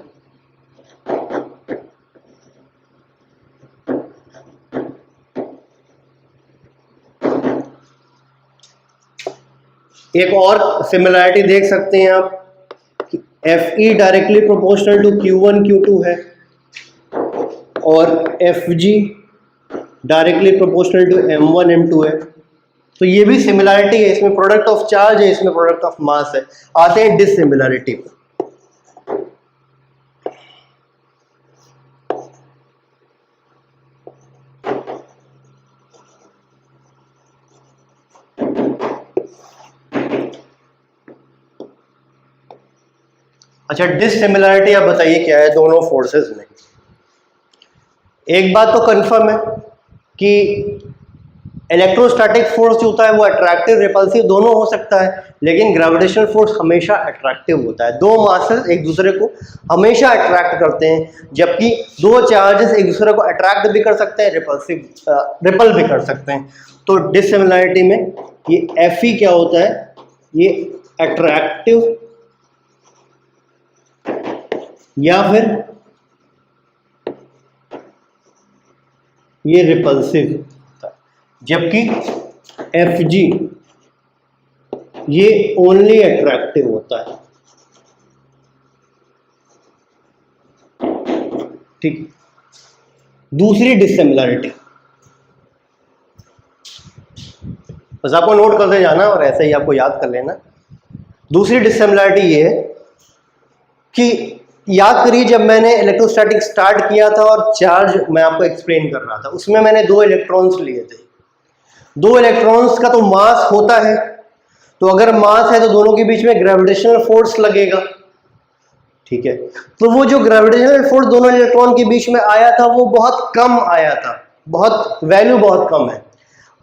एक और सिमिलैरिटी देख सकते हैं आप कि Fe directly proportional to Q1 Q2 है और Fg directly proportional to M1 M2 है। तो ये भी सिमिलैरिटी है, इसमें प्रोडक्ट ऑफ चार्ज है, इसमें प्रोडक्ट ऑफ मास है। आते हैं डिसिमिलैरिटी पे। अच्छा, डिसिमिलैरिटी आप बताइए क्या है दोनों फोर्सेस में। एक बात तो कंफर्म है कि इलेक्ट्रोस्टैटिक फोर्स जो होता है वो अट्रैक्टिव रिपल्सिव दोनों हो सकता है, लेकिन ग्रेविटेशनल फोर्स हमेशा अट्रैक्टिव होता है। दो मासेस एक दूसरे को हमेशा अट्रैक्ट करते हैं, जबकि दो चार्जेस एक दूसरे को अट्रैक्ट भी कर सकते हैं, रिपल भी कर सकते हैं। तो डिसिमिलैरिटी में ये Fe क्या होता है, ये अट्रैक्टिव या फिर ये रिपल्सिव, जबकि Fg ये ओनली अट्रैक्टिव होता है। ठीक, दूसरी डिसिमिलैरिटी बस आपको नोट करते जाना और ऐसे ही आपको याद कर लेना। दूसरी डिसिमिलैरिटी ये है कि याद करिए जब मैंने इलेक्ट्रोस्टैटिक स्टार्ट किया था और चार्ज मैं आपको एक्सप्लेन कर रहा था, उसमें मैंने दो इलेक्ट्रॉन्स लिए थे। दो इलेक्ट्रॉन्स का तो मास होता है, तो अगर मास है तो दोनों के बीच में ग्रेविटेशनल फोर्स लगेगा। ठीक है, तो वो जो ग्रेविटेशनल फोर्स दोनों इलेक्ट्रॉन के बीच में आया था वो बहुत कम आया था, बहुत वैल्यू बहुत कम है।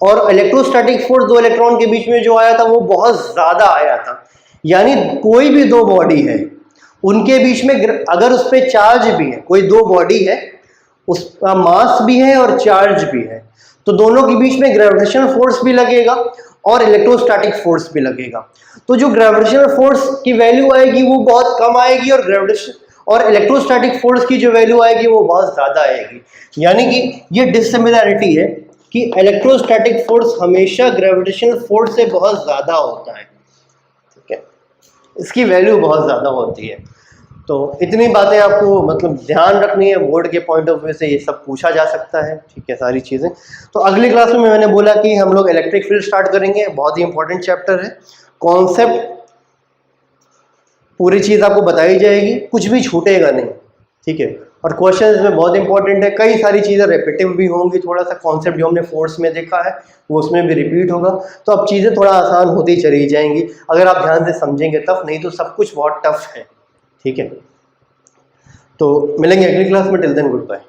और इलेक्ट्रोस्टैटिक फोर्स दो इलेक्ट्रॉन के बीच में जो आया था वो बहुत ज्यादा आया था। यानी कोई भी दो बॉडी है उनके बीच में अगर उस पर चार्ज भी है, कोई दो बॉडी है उसका मास भी है और चार्ज भी है, तो दोनों के बीच में ग्रेविटेशनल फोर्स भी लगेगा और इलेक्ट्रोस्टैटिक फोर्स भी लगेगा। तो जो ग्रेविटेशनल फोर्स की वैल्यू आएगी वो बहुत कम आएगी और इलेक्ट्रोस्टैटिक फोर्स की जो वैल्यू आएगी वो बहुत ज़्यादा आएगी। यानी कि ये डिसिमिलैरिटी है कि इलेक्ट्रोस्टैटिक फोर्स हमेशा ग्रेविटेशनल फोर्स से बहुत ज़्यादा होता है, ठीक है, इसकी वैल्यू बहुत ज़्यादा होती है। तो इतनी बातें आपको मतलब ध्यान रखनी है, बोर्ड के पॉइंट ऑफ व्यू से ये सब पूछा जा सकता है, ठीक है, सारी चीज़ें। तो अगली क्लास में मैंने बोला कि हम लोग इलेक्ट्रिक फील्ड स्टार्ट करेंगे, बहुत ही इंपॉर्टेंट चैप्टर है। कॉन्सेप्ट पूरी चीज़ आपको बताई जाएगी, कुछ भी छूटेगा नहीं, ठीक है। और क्वेश्चन इसमें बहुत इंपॉर्टेंट है, कई सारी चीज़ें रेपिटेटिव भी होंगी, थोड़ा सा कॉन्सेप्ट जो हमने फोर्स में देखा है वो उसमें भी रिपीट होगा, तो अब चीज़ें थोड़ा आसान होती चली जाएंगी अगर आप ध्यान से समझेंगे तब, नहीं तो सब कुछ बहुत टफ है, ठीक है। तो मिलेंगे अगली क्लास में, टिल देन गुड बाय।